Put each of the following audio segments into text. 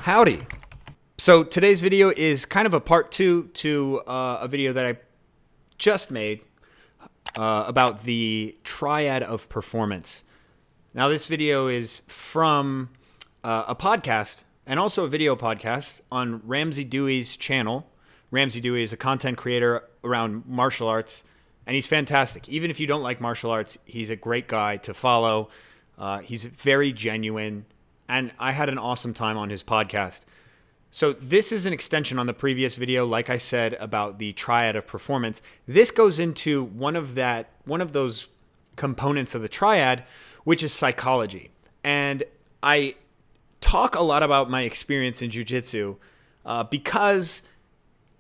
Howdy. So today's video is kind of a part two to a video that I just made about the triad of performance. Now this video is from a podcast and also a video podcast on Ramsey Dewey's channel. Ramsey Dewey is a content creator around martial arts, and he's fantastic. Even if you don't like martial arts, he's a great guy to follow. He's very genuine, and I had an awesome time on his podcast. So this is an extension on the previous video, like I said, about the triad of performance. This goes into one of those components of the triad, which is psychology. And I talk a lot about my experience in jiu-jitsu because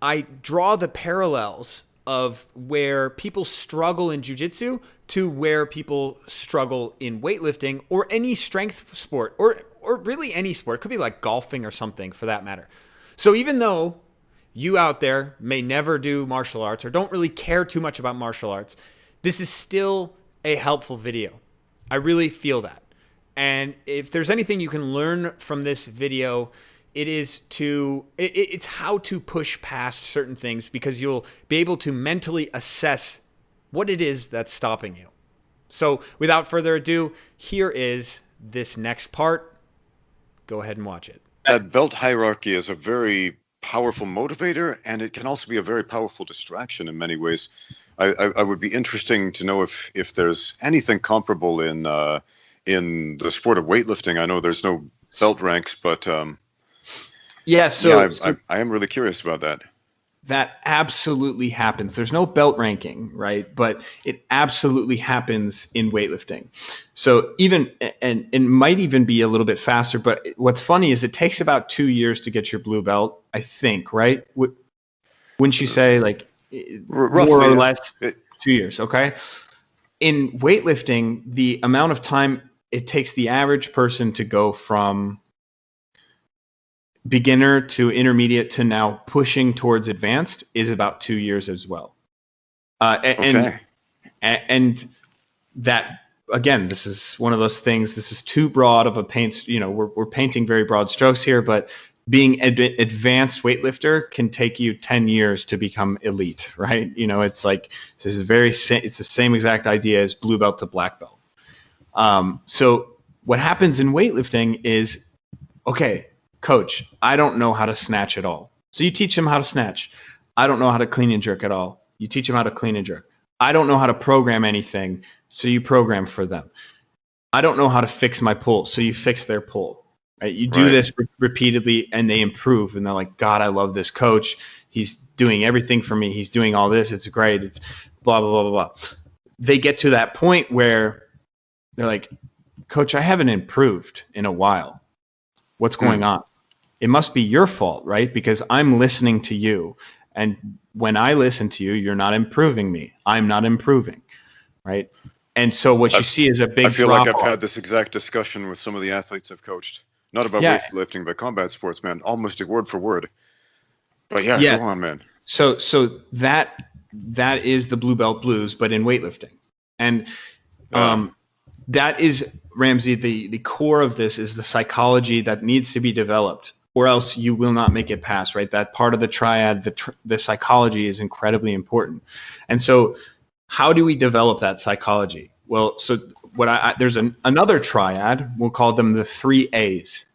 I draw the parallels of where people struggle in jiu-jitsu to where people struggle in weightlifting or any strength sport or really any sport. It could be like golfing or something for that matter. So even though you out there may never do martial arts or don't really care too much about martial arts, this is still a helpful video. I really feel that. And if there's anything you can learn from this video, it's how to push past certain things, because you'll be able to mentally assess what it is that's stopping you. So without further ado, here is this next part. Go ahead and watch it. That belt hierarchy is a very powerful motivator, and it can also be a very powerful distraction in many ways. I would be interesting to know if there's anything comparable in the sport of weightlifting. I know there's no belt ranks, but I am really curious about that. That absolutely happens. There's no belt ranking, right? But it absolutely happens in weightlifting. So and it might even be a little bit faster, but what's funny is it takes about 2 years to get your blue belt, I think, right? Wouldn't you say like Roughly, more or less 2 years, okay? In weightlifting, the amount of time it takes the average person to go from beginner to intermediate to now pushing towards advanced is about 2 years as well. And that, again, this is one of those things, this is too broad of a paint, we're painting very broad strokes here, but being advanced weightlifter can take you 10 years to become elite, right? It's like, it's the same exact idea as blue belt to black belt. So what happens in weightlifting is, okay, coach, I don't know how to snatch at all. So you teach them how to snatch. I don't know how to clean and jerk at all. You teach them how to clean and jerk. I don't know how to program anything. So you program for them. I don't know how to fix my pull. So you fix their pull. Right? You do this repeatedly, and they improve. And they're like, God, I love this coach. He's doing everything for me. He's doing all this. It's great. It's blah, blah, blah, blah, blah. They get to that point where they're like, coach, I haven't improved in a while. What's going on? It must be your fault, right? Because I'm listening to you. And when I listen to you, you're not improving me. I'm not improving, right? And so what you see is a big I feel like I've drop-off. had this exact discussion with some of the athletes I've coached. Not about weightlifting, but combat sports, man. Almost word for word. But Yes. Go on, man. So that is the blue belt blues, but in weightlifting. And that is, Ramsey, the core of this is the psychology that needs to be developed, or else you will not make it past, right? That part of the triad, the psychology is incredibly important. And so how do we develop that psychology? Well, so there's another triad, we'll call them the 3 A's.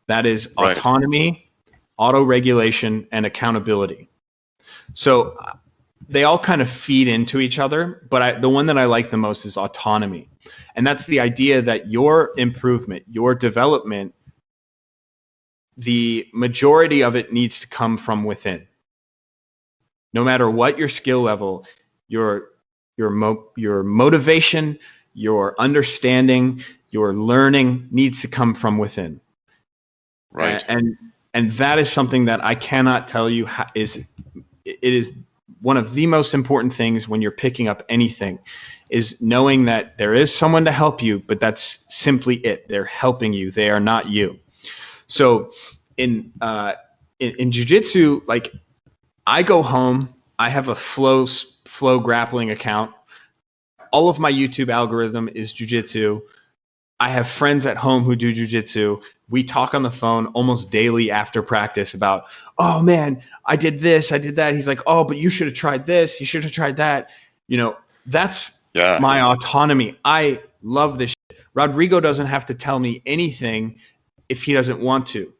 That is autonomy, auto-regulation, and accountability. So they all kind of feed into each other, but the one that I like the most is autonomy. And that's the idea that your improvement, your development, the majority of it needs to come from within. No matter what your skill level, your motivation, your understanding, your learning needs to come from within. Right. And that is something that I cannot tell you it is one of the most important things when you're picking up anything, is knowing that there is someone to help you, but that's simply it. They're helping you. They are not you. So in jiu-jitsu, like, I go home, I have a flow grappling account. All of my YouTube algorithm is jiu-jitsu. I have friends at home who do jujitsu. We talk on the phone almost daily after practice about, oh man, I did this, I did that. He's like, oh, but you should have tried this. You should have tried that. You know, that's my autonomy. I love this shit. Rodrigo doesn't have to tell me anything if he doesn't want to.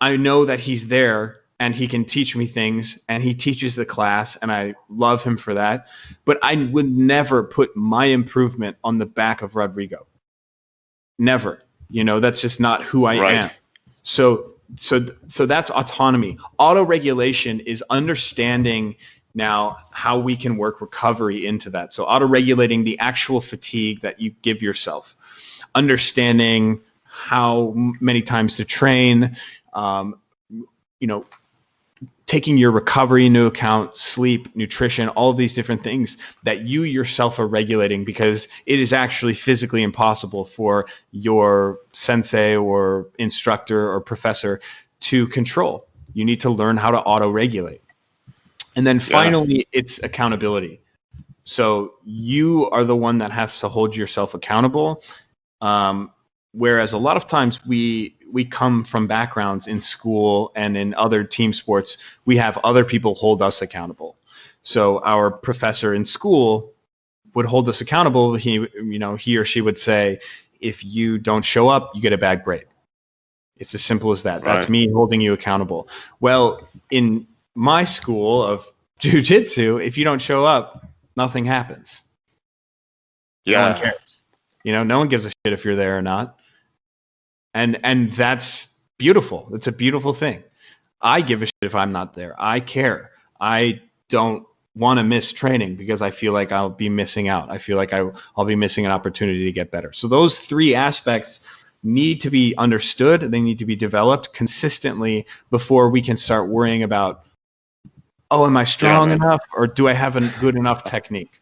I know that he's there and he can teach me things, and he teaches the class, and I love him for that. But I would never put my improvement on the back of Rodrigo. Never. You know, that's just not who I am. So that's autonomy. Auto-regulation is understanding now how we can work recovery into that. So auto-regulating the actual fatigue that you give yourself, understanding how many times to train, you know, taking your recovery into account, sleep, nutrition, all of these different things that you yourself are regulating, because it is actually physically impossible for your sensei or instructor or professor to control. You need to learn how to auto-regulate. And then finally, it's accountability. So you are the one that has to hold yourself accountable. Whereas a lot of times we come from backgrounds in school and in other team sports, we have other people hold us accountable. So our professor in school would hold us accountable. He or she would say, if you don't show up, you get a bad grade. It's as simple as that. That's me holding you accountable. Well, in my school of jiu-jitsu, if you don't show up, nothing happens. No one cares. You know, no one gives a shit if you're there or not. And that's beautiful. It's a beautiful thing. I give a shit if I'm not there. I care. I don't want to miss training because I feel like I'll be missing out. I feel like I'll be missing an opportunity to get better. So those three aspects need to be understood. They need to be developed consistently before we can start worrying about, oh, am I strong enough, or do I have a good enough technique?